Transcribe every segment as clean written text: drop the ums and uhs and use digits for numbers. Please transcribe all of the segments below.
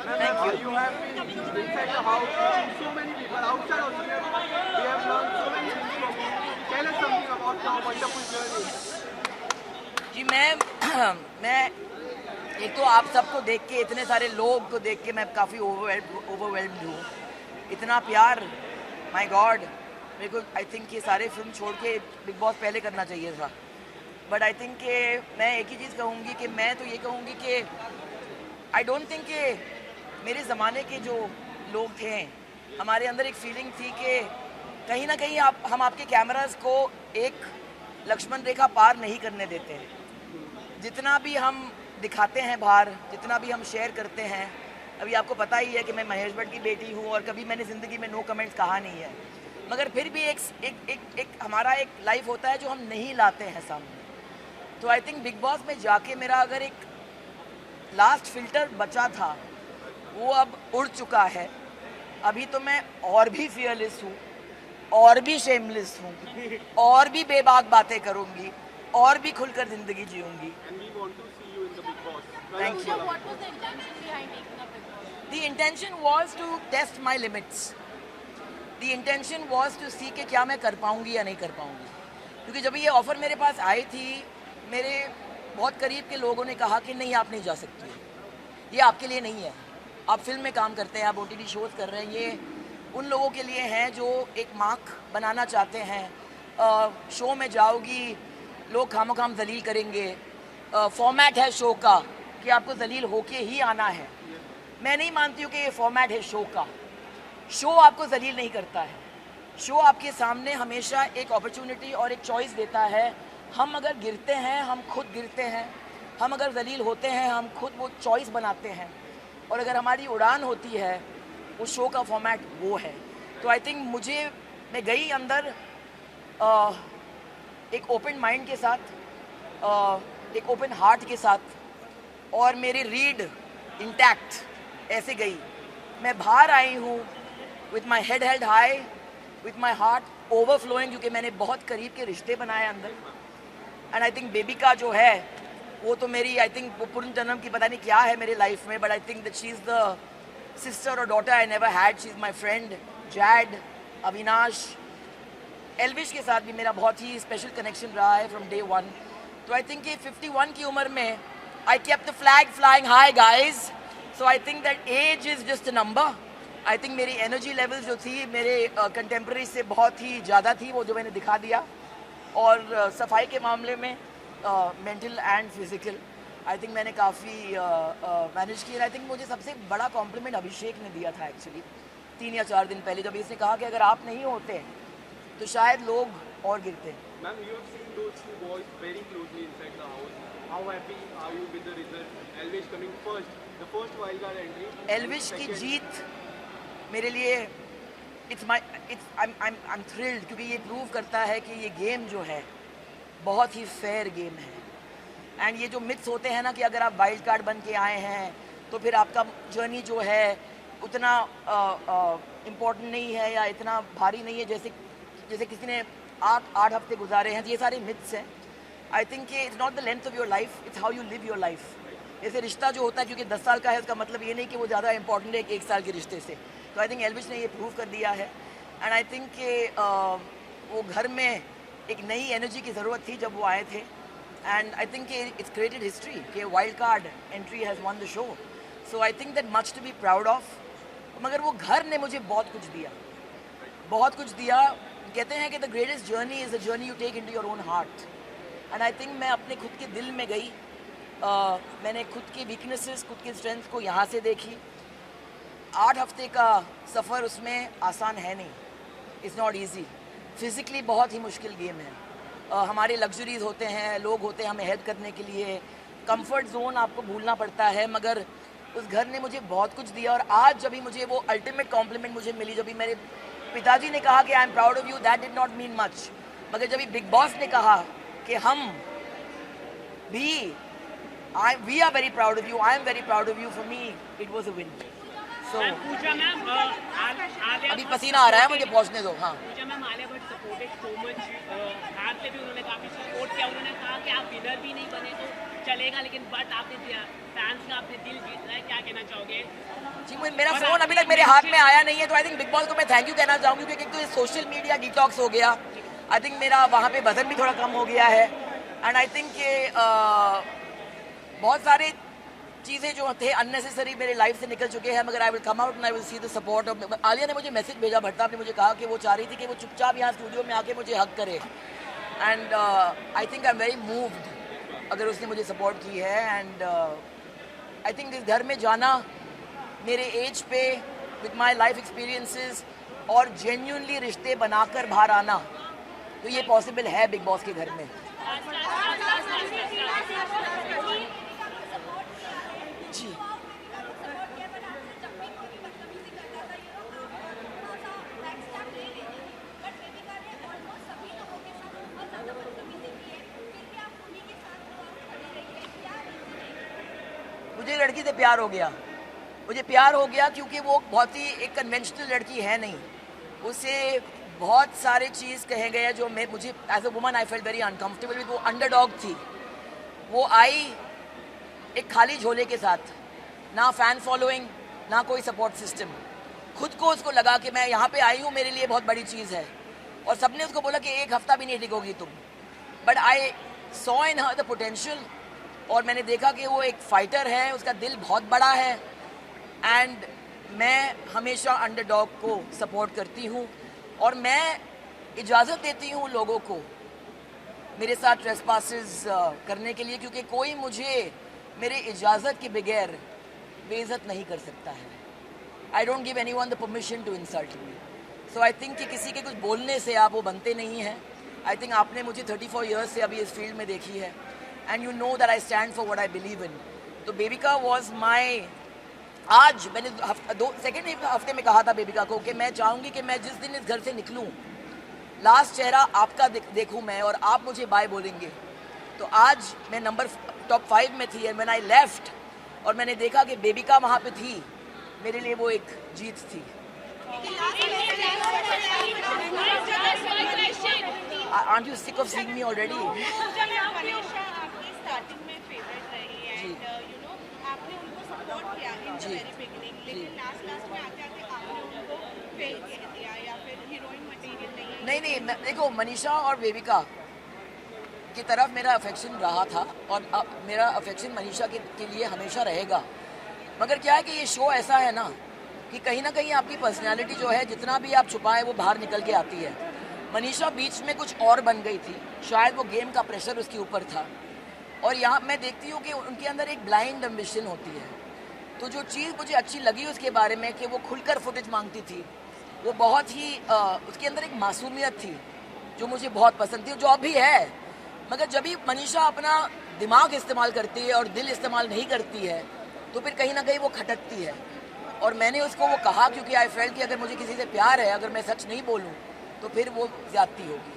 Thank you. You have been inside the house with so many people. Outside also, we have learned so many things from you. Tell us something about your wonderful journey. जी मैं एक तो आप सबको देख के, इतने सारे लोग को देख के मैं काफ़ी ओवरवेल्म्ड हूँ. इतना प्यार, माय गॉड. मेरे को आई थिंक ये सारे फिल्म छोड़ के बिग बॉस पहले करना चाहिए था. बट आई थिंक कि मैं एक ही चीज़ कहूँगी कि मैं तो ये कहूँगी कि आई डोंट थिंक कि मेरे ज़माने के जो लोग थे, हमारे अंदर एक फीलिंग थी कि कहीं ना कहीं हम आपके कैमरास को एक लक्ष्मण रेखा पार नहीं करने देते हैं. जितना भी हम दिखाते हैं बाहर, जितना भी हम शेयर करते हैं, अभी आपको पता ही है कि मैं महेश भट्ट की बेटी हूँ और कभी मैंने ज़िंदगी में नो कमेंट्स कहा नहीं है. मगर फिर भी एक हमारा एक लाइफ होता है जो हम नहीं लाते हैं सामने. तो आई थिंक बिग बॉस में जाके मेरा अगर एक लास्ट फिल्टर बचा था वो अब उड़ चुका है. अभी तो मैं और भी फियरलेस हूँ, और भी शेमलेस हूँ, और भी बेबाक बातें करूँगी, और भी खुलकर ज़िंदगी जीऊँगी. And we want to see you in the Big Boss. Thank you. So what was the intention behind making a Big Boss? The intention was to test my limits. The intention was to see कि क्या मैं कर पाऊँगी या नहीं कर पाऊँगी. क्योंकि जब ये ऑफ़र मेरे पास आई थी, मेरे बहुत करीब के लोगों ने कहा कि नहीं, आप नहीं जा सकती, ये आपके लिए नहीं है. आप फिल्म में काम करते हैं, आप OTT शोज़ कर रहे हैं, ये उन लोगों के लिए हैं जो एक मार्क बनाना चाहते हैं. शो में जाओगी, लोग खामोखाम जलील करेंगे. फॉर्मेट है शो का कि आपको जलील होके ही आना है. मैं नहीं मानती हूँ कि ये फॉर्मेट है शो का. शो आपको जलील नहीं करता है. शो आपके सामने हमेशा एक अपॉर्चुनिटी और एक चॉइस देता है. हम अगर गिरते हैं, हम खुद गिरते हैं. हम अगर जलील होते हैं, हम खुद वो चॉइस बनाते हैं. और अगर हमारी उड़ान होती है, उस शो का फॉर्मेट वो है. तो आई थिंक मैं गई अंदर एक ओपन माइंड के साथ, एक ओपन हार्ट के साथ, और मेरी रीड इंटैक्ट ऐसे गई. मैं बाहर आई हूँ with my head held high, with my heart overflowing, क्योंकि मैंने बहुत करीब के रिश्ते बनाए अंदर. एंड आई थिंक बेबी का जो है वो तो मेरी, आई थिंक वो पूर्ण जन्म की पता नहीं क्या है मेरे लाइफ में. But I think that she is the sister और daughter I never had. She is my friend. Jad, Avinash, Elvish के साथ भी मेरा बहुत ही स्पेशल कनेक्शन रहा है फ्रॉम डे वन. तो आई थिंक कि 51 की उम्र में I kept the flag flying high guys. So I think that age is just a number. I think मेरी एनर्जी लेवल जो थी मेरे कंटेम्प्रेरी से बहुत ही ज़्यादा थी, वो जो मैंने दिखा दिया. और सफाई के मामले में mental and physical I think मैंने काफ़ी मैनेज किया. आई थिंक मुझे सबसे बड़ा कॉम्प्लीमेंट अभिषेक ने दिया था एक्चुअली 3 या 4 दिन पहले, जब इसने कहा कि अगर आप नहीं होते तो शायद लोग और गिरते. Ma'am, you have seen those two boys very closely inside the house. How happy are you with the result? Elvish coming first, the first wildcard entry. Elvish की जीत मेरे लिए I'm thrilled, क्योंकि ये प्रूव करता है कि ये गेम जो है बहुत ही फेयर गेम है. एंड ये जो मिथ्स होते हैं ना कि अगर आप वाइल्ड कार्ड बन के आए हैं तो फिर आपका जर्नी जो है उतना इम्पोर्टेंट नहीं है या इतना भारी नहीं है जैसे किसी ने 8 हफ्ते गुजारे हैं. ये सारे मिथ्स हैं. आई think it's not the length of your life, it's how you live your life. जैसे रिश्ता जो होता है, क्योंकि 10 साल का है, उसका मतलब ये नहीं कि वो ज़्यादा इंपॉर्टेंट है 1 साल के रिश्ते से. तो आई थिंक एल्विश ने ये प्रूव कर दिया है. एंड आई थिंक कि वो घर में एक नई एनर्जी की ज़रूरत थी जब वो आए थे. And I think it's created history कि wild card entry has won the show. So I think that much to be proud of. मगर वो घर ने मुझे बहुत कुछ दिया, बहुत कुछ दिया. कहते हैं कि the greatest journey is the journey you take into your own heart. And I think मैं अपने खुद के दिल में गई. मैंने खुद की वीकनेसेस, खुद की स्ट्रेंथ को यहाँ से देखी. 8 हफ्ते का सफ़र उसमें आसान है नहीं. It's not easy. फिज़िकली बहुत ही मुश्किल गेम है. हमारे लग्जरीज होते हैं, लोग होते हैं हमें हेल्प करने के लिए. कंफर्ट जोन आपको भूलना पड़ता है. मगर उस घर ने मुझे बहुत कुछ दिया. और आज जब भी मुझे वो अल्टीमेट कॉम्प्लीमेंट मुझे मिली, जब भी मेरे पिताजी ने कहा कि I am proud of you, that did not mean much. मगर जब भी बिग बॉस ने कहा कि हम भी we are very proud of you, I am very proud of you, for me it was a win. So Pooja ma'am, अभी पसीना आ रहा है मुझे, पहुँचने दो. हाँ, Pooja ma'am, Alia Bhatt supported so much, हार से भी उन्होंने काफ़ी सपोर्ट किया। उन्होंने कहा कि आप विनर भी नहीं बने तो चलेगा, लेकिन बट आपने फैंस का अपने दिल जीत रहा है, क्या कहना चाहोगे? जी, मेरा फ़ोन अभी तक मेरे हाथ में आया नहीं है, तो आई थिंक बिग बॉस को मैं थैंक यू कहना चाहूँगी, क्योंकि एक तो ये सोशल मीडिया डिटॉक्स हो गया। आई थिंक मेरा वहाँ पे वजन भी थोड़ा कम हो गया है, एंड आई थिंक कि बहुत सारे चीज़ें जो थे अननेसेसरी मेरे लाइफ से निकल चुके हैं, मगर I will come out and I will see the support of. Alia ने मुझे मैसेज भेजा, भट्टा ने मुझे कहा कि वो चाह रही थी कि वो चुपचाप यहाँ स्टूडियो में आके मुझे हक करे, and I think I am very moved अगर उसने मुझे सपोर्ट की है। एंड आई थिंक इस घर में जाना मेरे एज पे विद माई लाइफ एक्सपीरियंसेस और जेन्यूनली रिश्ते बनाकर बाहर आना, तो ये पॉसिबल है बिग बॉस के घर में। जी, मुझे लड़की से प्यार हो गया। मुझे प्यार हो गया क्योंकि वो बहुत ही एक कन्वेंशनल लड़की है नहीं, उसे बहुत सारे चीज़ कहे गए जो मैं मुझे as a woman I felt very uncomfortable with. वो अंडरडॉग थी, वो आई एक खाली झोले के साथ, ना फैन फॉलोइंग ना कोई सपोर्ट सिस्टम। खुद को उसको लगा कि मैं यहाँ पे आई हूँ, मेरे लिए बहुत बड़ी चीज़ है, और सबने उसको बोला कि एक हफ्ता भी नहीं टिकोगी तुम, but I saw in her the potential, और मैंने देखा कि वो एक फाइटर है, उसका दिल बहुत बड़ा है, एंड मैं हमेशा अंडरडॉग को सपोर्ट करती हूँ, और मैं इजाज़त देती हूँ लोगों को मेरे साथ ट्रेसपासेस करने के लिए, क्योंकि कोई मुझे मेरे इजाज़त के बगैर बेइज्जत नहीं कर सकता है। I don't give anyone the permission to insult me, so I think कि किसी के कुछ बोलने से आप वो बनते नहीं हैं। आई थिंक आपने मुझे 34 ईयर्स से अभी इस फील्ड में देखी है, and you know that I stand for what I believe in. तो बेबिका वॉज माई, आज मैंने सेकेंड हफ्ते में कहा था बेबिका को कि मैं चाहूँगी कि मैं जिस दिन इस घर से निकलूँ लास्ट चेहरा आपका देखूँ मैं, और आप मुझे बाय बोलेंगे। तो आज मैं नंबर टॉप 5 में थी, एंड व्हेन आई लेफ्ट और मैंने देखा कि बेबिका वहाँ पे थी, मेरे लिए वो एक जीत थी। Aren't you sick of seeing me already? नहीं, देखो मनीषा और बेबिका की तरफ मेरा अफेक्शन रहा था, और मेरा अफेक्शन मनीषा के लिए हमेशा रहेगा। मगर क्या है कि ये शो ऐसा है ना कि कहीं ना कहीं आपकी पर्सनैलिटी जो है, जितना भी आप छुपाएं वो बाहर निकल के आती है। मनीषा बीच में कुछ और बन गई थी, शायद वो गेम का प्रेशर उसके ऊपर था, और यहाँ मैं देखती हूँ कि उनके अंदर एक ब्लाइंड एम्बिशन होती है। तो जो चीज़ मुझे अच्छी लगी उसके बारे में कि वो खुलकर फुटेज मांगती थी, वो बहुत ही उसके अंदर एक मासूमियत थी जो मुझे बहुत पसंद थी, जो अब भी है। मगर जब भी मनीषा अपना दिमाग इस्तेमाल करती है और दिल इस्तेमाल नहीं करती है, तो फिर कहीं ना कहीं वो खटकती है। और मैंने उसको वो कहा, क्योंकि आई फेल्ट कि अगर मुझे किसी से प्यार है, अगर मैं सच नहीं बोलूँ तो फिर वो ज्यादती होगी।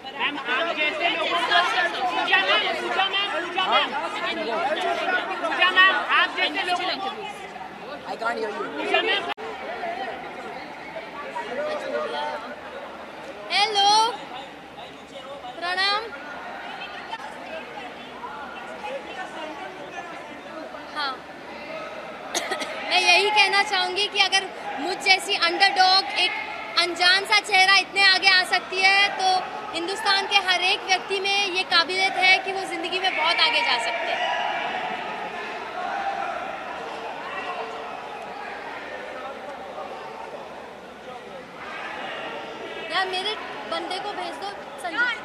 I can't hear you. Hello, प्रणाम। हाँ, मैं यही कहना चाहूँगी कि अगर मुझ जैसी अंडरडॉग एक अनजान सा चेहरा इतने आगे आ सकती है, तो हिंदुस्तान के हर एक व्यक्ति में ये काबिलियत है कि वो ज़िंदगी में बहुत आगे जा सकते हैं। यार मेरे बंदे को भेज दो Sanjay,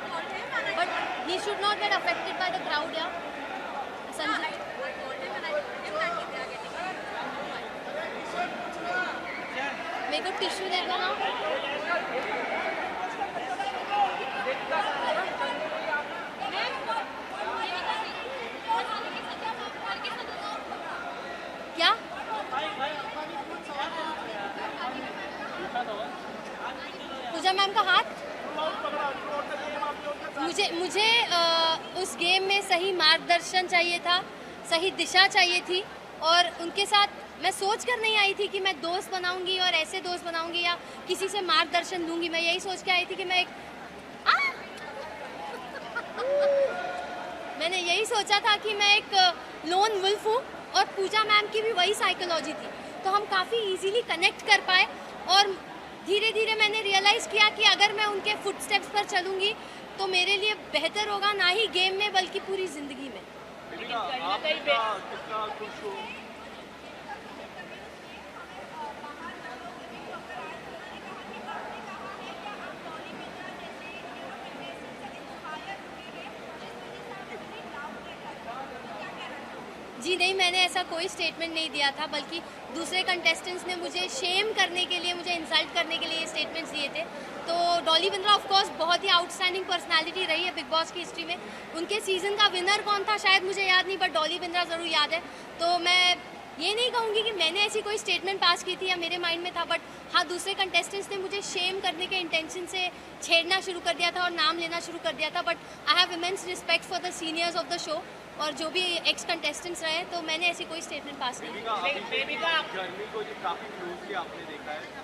but he should not get affected by the crowd. या संजय, मेरे को टिश्यू दे दो ना। क्या पूजा मैम का हाथ? मुझे उस गेम में सही मार्गदर्शन चाहिए था, सही दिशा चाहिए थी, और उनके साथ मैं सोच कर नहीं आई थी कि मैं दोस्त बनाऊंगी और ऐसे दोस्त बनाऊंगी या किसी से मार्गदर्शन दूंगी। मैं यही सोच के आई थी कि मैं एक मैंने यही सोचा था कि मैं एक लोन वुल्फ हूँ और पूजा मैम की भी वही साइकोलॉजी थी, तो हम काफ़ी इजीली कनेक्ट कर पाए। और धीरे धीरे मैंने रियलाइज़ किया कि अगर मैं उनके फुटस्टेप्स पर चलूँगी तो मेरे लिए बेहतर होगा, ना ही गेम में बल्कि पूरी ज़िंदगी में। दीपिका, आप कितना खुश हो? जी नहीं, मैंने ऐसा कोई स्टेटमेंट नहीं दिया था, बल्कि दूसरे कंटेस्टेंट्स ने मुझे शेम करने के लिए, मुझे इंसल्ट करने के लिए ये स्टेटमेंट्स दिए थे। तो डॉली बिंद्रा ऑफ कोर्स बहुत ही आउटस्टैंडिंग पर्सनालिटी रही है बिग बॉस की हिस्ट्री में। उनके सीज़न का विनर कौन था शायद मुझे याद नहीं, बट डॉली बिंद्रा ज़रूर याद है। तो मैं ये नहीं कहूँगी कि मैंने ऐसी कोई स्टेटमेंट पास की थी या मेरे माइंड में था, बट हाँ, दूसरे कंटेस्टेंट्स ने मुझे शेम करने के इंटेंशन से छेड़ना शुरू कर दिया था और नाम लेना शुरू कर दिया था। But I have immense respect for the seniors of the show और जो भी एक्स कंटेस्टेंट्स रहे, तो मैंने ऐसी कोई स्टेटमेंट पास नहीं की। दीपिका, जर्नी को जो काफी क्लोजली आपने देखा है,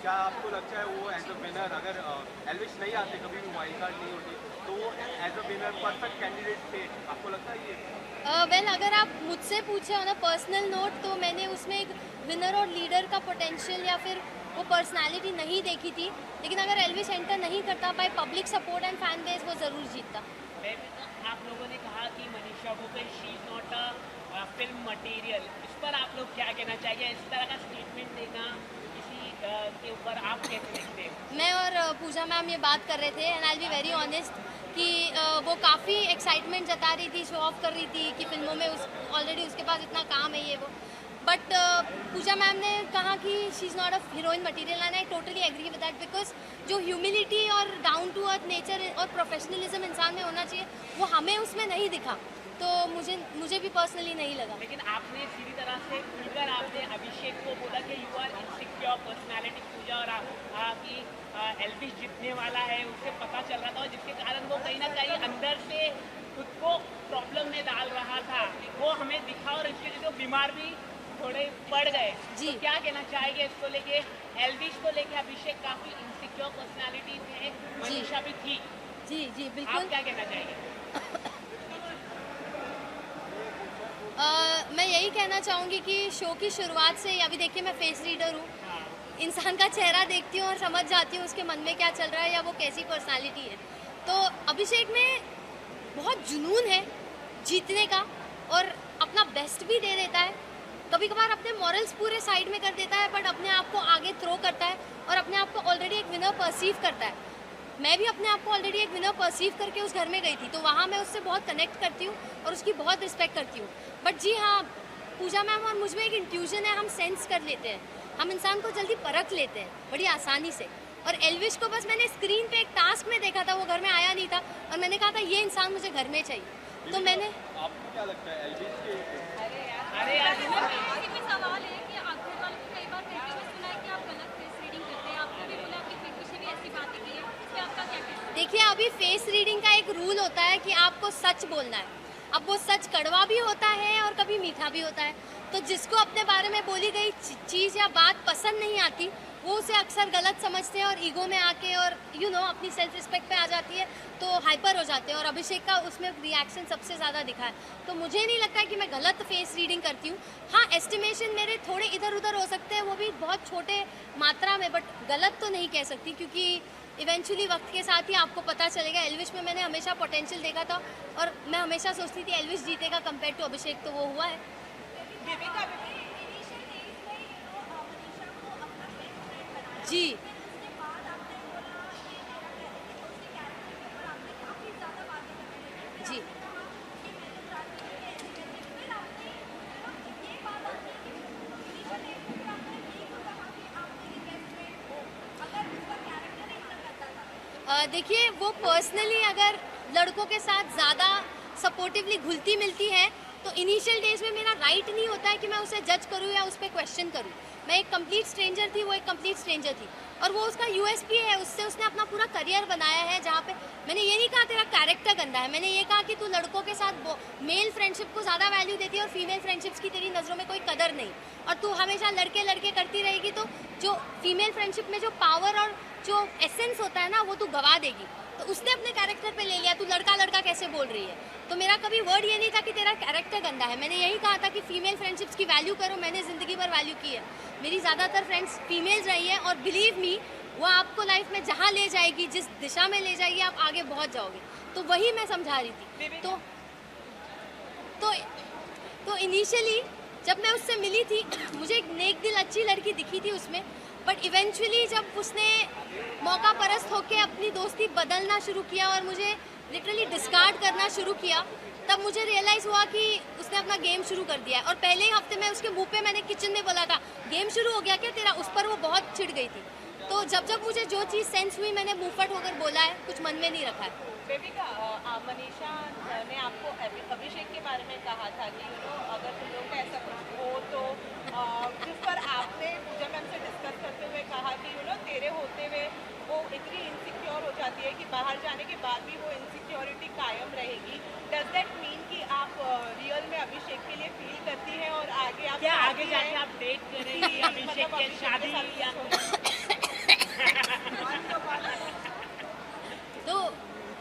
क्या आपको लगता है वो एज अ विनर, अगर एल्विश नहीं आते, कभी भी वाइल्ड कार्ड नहीं होती, तो वो as a winner perfect candidate थे? आपको लगता है ये? वेल, अगर आप मुझसे पूछे हो ना पर्सनल नोट, तो मैंने उसमें एक विनर और लीडर का पोटेंशियल या फिर वो पर्सनालिटी नहीं देखी थी। लेकिन अगर एल्विश एंटर नहीं करता, by public support and fan base वो ज़रूर जीतता। आप लोगों ने कहा कि Manisha Goyal she is not a film material, इस पर आप लोग क्या कहना चाहिए? इस तरह का स्टेटमेंट देना किसी के ऊपर आप कैसे देखते हैं? मैं और पूजा मैम ये बात कर रहे थे, and I will be very honest कि वो काफ़ी एक्साइटमेंट जता रही थी, शो ऑफ कर रही थी कि फिल्मों में ऑलरेडी उसके पास इतना काम है ये वो। बट पूजा मैम ने कहा कि she is not a heroine material, and I totally agree with that, because जो ह्यूमिलिटी और डाउन टू अर्थ नेचर और प्रोफेशनलिज्म इंसान में होना चाहिए, वो हमें उसमें नहीं दिखा। तो मुझे भी पर्सनली नहीं लगा। लेकिन आपने सीधी तरह से खुलकर आपने अभिषेक को बोला कि यू आर इनसिक्योर पर्सनैलिटी पूजा, और आप कहा कि एल्विश जीतने वाला है, उससे पता चल रहा था, और जिसके कारण वो कहीं ना कहीं अंदर से खुद को प्रॉब्लम में डाल रहा था, वो हमें दिखा, और इसके लिए तो बीमार भी थोड़े पड़ गए। जी। तो क्या कहना चाहेंगे इसको लेके? एल्विश को लेके अभिषेक काफी इनसिक्योर पर्सनैलिटी थे, मनीषा भी थी। जी जी आप बिल्कुल। क्या कहना चाहेंगे? मैं यही कहना चाहूँगी कि शो की शुरुआत से ही, अभी देखिए मैं फेस रीडर हूँ, इंसान का चेहरा देखती हूँ और समझ जाती हूँ उसके मन में क्या चल रहा है या वो कैसी पर्सनालिटी है। तो अभिषेक में बहुत जुनून है जीतने का और अपना बेस्ट भी दे देता है। कभी कभार अपने मॉरल्स पूरे साइड में कर देता है, बट अपने आप को आगे थ्रो करता है और अपने आप को ऑलरेडी एक विनर परसीव करता है। मैं भी अपने आप को ऑलरेडी एक विनर परसीव करके उस घर में गई थी, तो वहाँ मैं उससे बहुत कनेक्ट करती हूँ और उसकी बहुत रिस्पेक्ट करती हूँ। बट जी हाँ, पूजा मैम और मुझ में एक इंट्यूजन है, हम सेंस कर लेते हैं, हम इंसान को जल्दी परख लेते हैं बड़ी आसानी से। और एल्विश को बस मैंने स्क्रीन पे एक टास्क में देखा था, वो घर में आया नहीं था, और मैंने कहा था ये इंसान मुझे घर में चाहिए। तो मैंने आपको क्या लगता है एल्विश के? अरे यार, सवाल है कि आखिर वाले को कई बार कहते हुए सुना है कि आप गलत फेस रीडिंग करते हैं, आपने भी बोला आपकी प्रीति से भी ऐसी बातें की है, इस पे आपका क्या कहना है? देखिए, अभी फेस रीडिंग का एक रूल होता है कि आपको सच बोलना है। अब वो सच कड़वा भी होता है और कभी मीठा भी होता है, तो जिसको अपने बारे में बोली गई चीज़ या बात पसंद नहीं आती, वो उसे अक्सर गलत समझते हैं और ईगो में आके और अपनी सेल्फ रिस्पेक्ट पे आ जाती है, तो हाइपर हो जाते हैं। और अभिषेक का उसमें रिएक्शन सबसे ज़्यादा दिखा है, तो मुझे नहीं लगता है कि मैं गलत फेस रीडिंग करती हूँ। हाँ, एस्टिमेशन मेरे थोड़े इधर उधर हो सकते हैं, वो भी बहुत छोटे मात्रा में, बट गलत तो नहीं कह सकती, क्योंकि इवेंचुअली वक्त के साथ ही आपको पता चलेगा। एल्विश में मैंने हमेशा पोटेंशियल देखा था और मैं हमेशा सोचती थी एल्विश जीतेगा कंपेयर टू अभिषेक, तो वो हुआ है। जी जी देखिए, वो पर्सनली अगर लड़कों के साथ ज़्यादा सपोर्टिवली घुलती मिलती है, तो इनिशियल डेज में मेरा राइट नहीं होता है कि मैं उसे जज करूँ या उस पर क्वेश्चन करूँ। मैं एक कंप्लीट स्ट्रेंजर थी, वो एक कंप्लीट स्ट्रेंजर थी, और वो उसका यूएसपी है, उससे उसने अपना पूरा करियर बनाया है। जहाँ पे मैंने ये नहीं कहा तेरा कैरेक्टर गंदा है, मैंने ये कहा कि तू लड़कों के साथ मेल फ्रेंडशिप को ज़्यादा वैल्यू देती है और फीमेल फ्रेंडशिप्स की तेरी नज़रों में कोई कदर नहीं, और तू हमेशा लड़के लड़के करती रहेगी, तो जो फीमेल फ्रेंडशिप में जो पावर और जो एसेंस होता है ना वो तू गवा देगी। तो उसने अपने कैरेक्टर पे ले लिया, तू लड़का लड़का कैसे बोल रही है। तो मेरा कभी वर्ड ये नहीं था कि तेरा कैरेक्टर गंदा है, मैंने यही कहा था कि फीमेल फ्रेंडशिप्स की वैल्यू करो। मैंने ज़िंदगी भर वैल्यू की है, मेरी ज़्यादातर फ्रेंड्स फीमेल्स रही है, और बिलीव मी वो आपको लाइफ में जहाँ ले जाएगी, जिस दिशा में ले जाएगी, आप आगे पहुँच जाओगे। तो वही मैं समझा रही थी। तो इनिशियली जब मैं उससे मिली थी मुझे एक नेक दिल अच्छी लड़की दिखी थी उसमें, बट इवेंचुअली जब उसने मौका परस्त होकर अपनी दोस्ती बदलना शुरू किया और मुझे लिटरली डिस्कार्ड करना शुरू किया, तब मुझे रियलाइज़ हुआ कि उसने अपना गेम शुरू कर दिया है। और पहले ही हफ्ते में उसके मुंह पे मैंने किचन में बोला था, गेम शुरू हो गया क्या तेरा। उस पर वो बहुत चिढ़ गई थी। तो जब मुझे जो चीज़ सेंस हुई मैंने मुंहफट होकर बोला है, कुछ मन में नहीं रखा है। बेबिका, मनीषा ने आपको अभिषेक के बारे में कहा था कि अगर तुम लोग का ऐसा कुछ हो तो जिस पर आपने पूजा मैम से डिस्कस करते हुए कहा कि तेरे होते हुए वो इतनी इनसिक्योर हो जाती है कि बाहर जाने के बाद भी वो इनसिक्योरिटी कायम रहेगी। डज दैट मीन कि आप रियल में अभिषेक के लिए फील करती हैं और आगे आप क्या आगे जाके आप डेट करेंगी अभिषेक के शादी या तो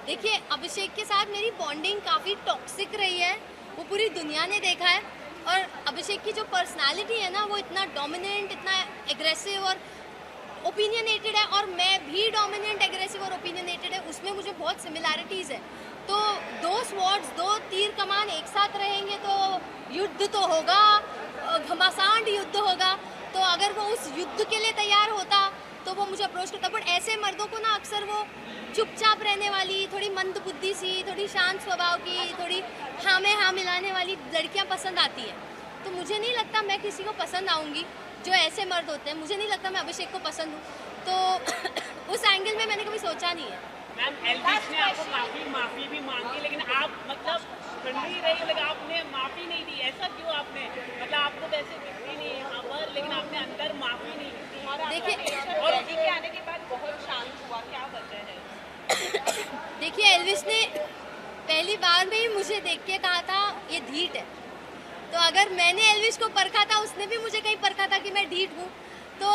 देखिए, अभिषेक के साथ मेरी बॉन्डिंग काफ़ी टॉक्सिक रही है, वो पूरी दुनिया ने देखा है। और अभिषेक की जो पर्सनालिटी है ना वो इतना डोमिनेंट, इतना एग्रेसिव और ओपिनियनेटेड है, और मैं भी डोमिनेंट, एग्रेसिव और ओपिनियनेटेड है, उसमें मुझे बहुत सिमिलैरिटीज़ है। तो दो स्वॉर्ड्स, दो तीर कमान एक साथ रहेंगे तो युद्ध तो होगा, घमासान युद्ध होगा। तो अगर वो उस युद्ध के लिए तैयार होता तो वो मुझे अप्रोच करता। बट ऐसे मर्दों को ना अक्सर वो चुपचाप रहने वाली, थोड़ी मंद बुद्धि सी, थोड़ी शांत स्वभाव की, थोड़ी हाँ में हाँ मिलाने वाली लड़कियां पसंद आती हैं। तो मुझे नहीं लगता मैं किसी को पसंद आऊँगी जो ऐसे मर्द होते हैं। मुझे नहीं लगता मैं अभिषेक को पसंद हूँ। तो उस एंगल में मैंने कभी सोचा नहीं है। मैम, एल्विश ने आपको माफी भी मांगी, लेकिन आप मतलब ठंडी रही, लेकिन आपने माफी नहीं दी। ऐसा क्यों आपने, मतलब आपको वैसे दिखती नहीं है यहाँ पर, लेकिन आपने अंदर माफी नहीं दी। देखिए, और के आने के बाद बहुत शांत हुआ, क्या वजह है? देखिए, एल्विश ने पहली बार में ही मुझे देख के कहा था ये ढीठ है। तो अगर मैंने एल्विश को परखा था, उसने भी मुझे कहीं परखा था कि मैं ढीठ हूँ। तो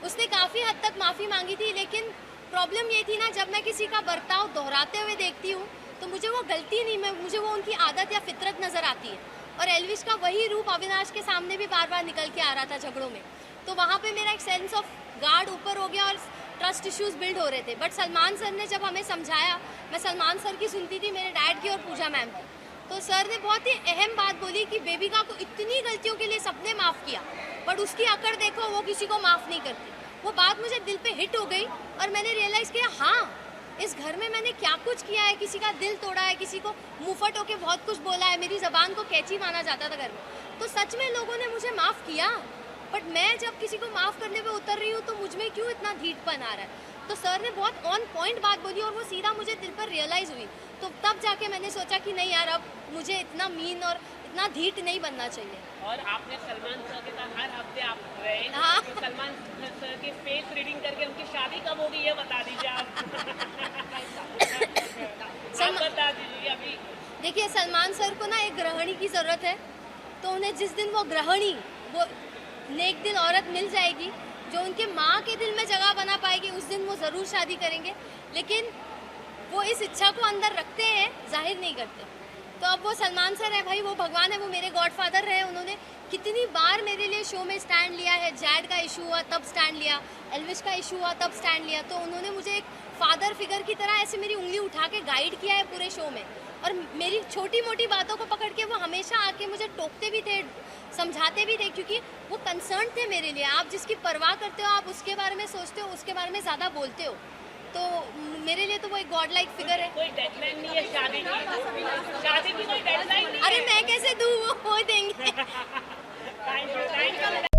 उसने काफ़ी हद तक माफ़ी मांगी थी। लेकिन प्रॉब्लम ये थी ना, जब मैं किसी का बर्ताव दोहराते हुए देखती हूँ तो मुझे वो गलती नहीं, मुझे वो उनकी आदत या फितरत नज़र आती है। और एल्विश का वही रूप अविनाश के सामने भी बार बार निकल के आ रहा था झगड़ों में। तो वहाँ पे मेरा एक सेंस ऑफ गार्ड ऊपर हो गया और ट्रस्ट इश्यूज बिल्ड हो रहे थे। बट सलमान सर ने जब हमें समझाया, मैं सलमान सर की सुनती थी, मेरे डैड की और पूजा मैम की। तो सर ने बहुत ही अहम बात बोली कि बेबिका को इतनी गलतियों के लिए सबने माफ़ किया, बट उसकी अकड़ देखो, वो किसी को माफ़ नहीं करती। वो बात मुझे दिल पे हिट हो गई और मैंने रियलाइज़ किया, हाँ इस घर में मैंने क्या कुछ किया है। किसी का दिल तोड़ा है, किसी को मुंहफट होके बहुत कुछ बोला है, मेरी ज़बान को कैची माना जाता था घर में। तो सच में लोगों ने मुझे माफ़ किया, बट मैं जब किसी को माफ़ करने पे उतर रही हूँ तो मुझ में क्यों इतना ढीठपन आ रहा है। तो सर ने बहुत ऑन पॉइंट बात बोली और वो सीधा मुझे दिल पर रियलाइज़ हुई। तो तब जाके मैंने सोचा कि नहीं यार, अब मुझे इतना मीन और इतना ढीठ नहीं बनना चाहिए। और आपने सलमान सर के साथ हर हफ्ते आप रहे, हाँ। तो सलमान सर की फेस रीडिंग करके उनकी शादी कब होगी ये बता दीजिए आप। आप बता दीजिए अभी। देखिए, सलमान सर को ना एक गृहिणी की ज़रूरत है। तो उन्हें जिस दिन वो गृहिणी, वो नेक दिल औरत मिल जाएगी जो उनके माँ के दिल में जगह बना पाएगी, उस दिन वो ज़रूर शादी करेंगे। लेकिन वो इस इच्छा को अंदर रखते हैं, जाहिर नहीं करते। तो अब वो सलमान सर है भाई, वो भगवान है, वो मेरे गॉडफादर रहे। उन्होंने कितनी बार मेरे लिए शो में स्टैंड लिया है। जैड का इशू हुआ तब स्टैंड लिया, एल्विश का इशू हुआ तब स्टैंड लिया। तो उन्होंने मुझे एक फादर फिगर की तरह ऐसे मेरी उंगली उठा के गाइड किया है पूरे शो में। और मेरी छोटी मोटी बातों को पकड़ के वो हमेशा आके मुझे टोकते भी थे, समझाते भी थे, क्योंकि वो कंसर्न थे मेरे लिए। आप जिसकी परवाह करते हो, आप उसके बारे में सोचते हो, उसके बारे में ज़्यादा बोलते हो। तो मेरे लिए तो वो एक गॉड लाइक फिगर है। कोई डेडलाइन नहीं है शादी की, शादी की कोई डेडलाइन नहीं है। अरे मैं कैसे दूँ, वो देंगे। Thank you.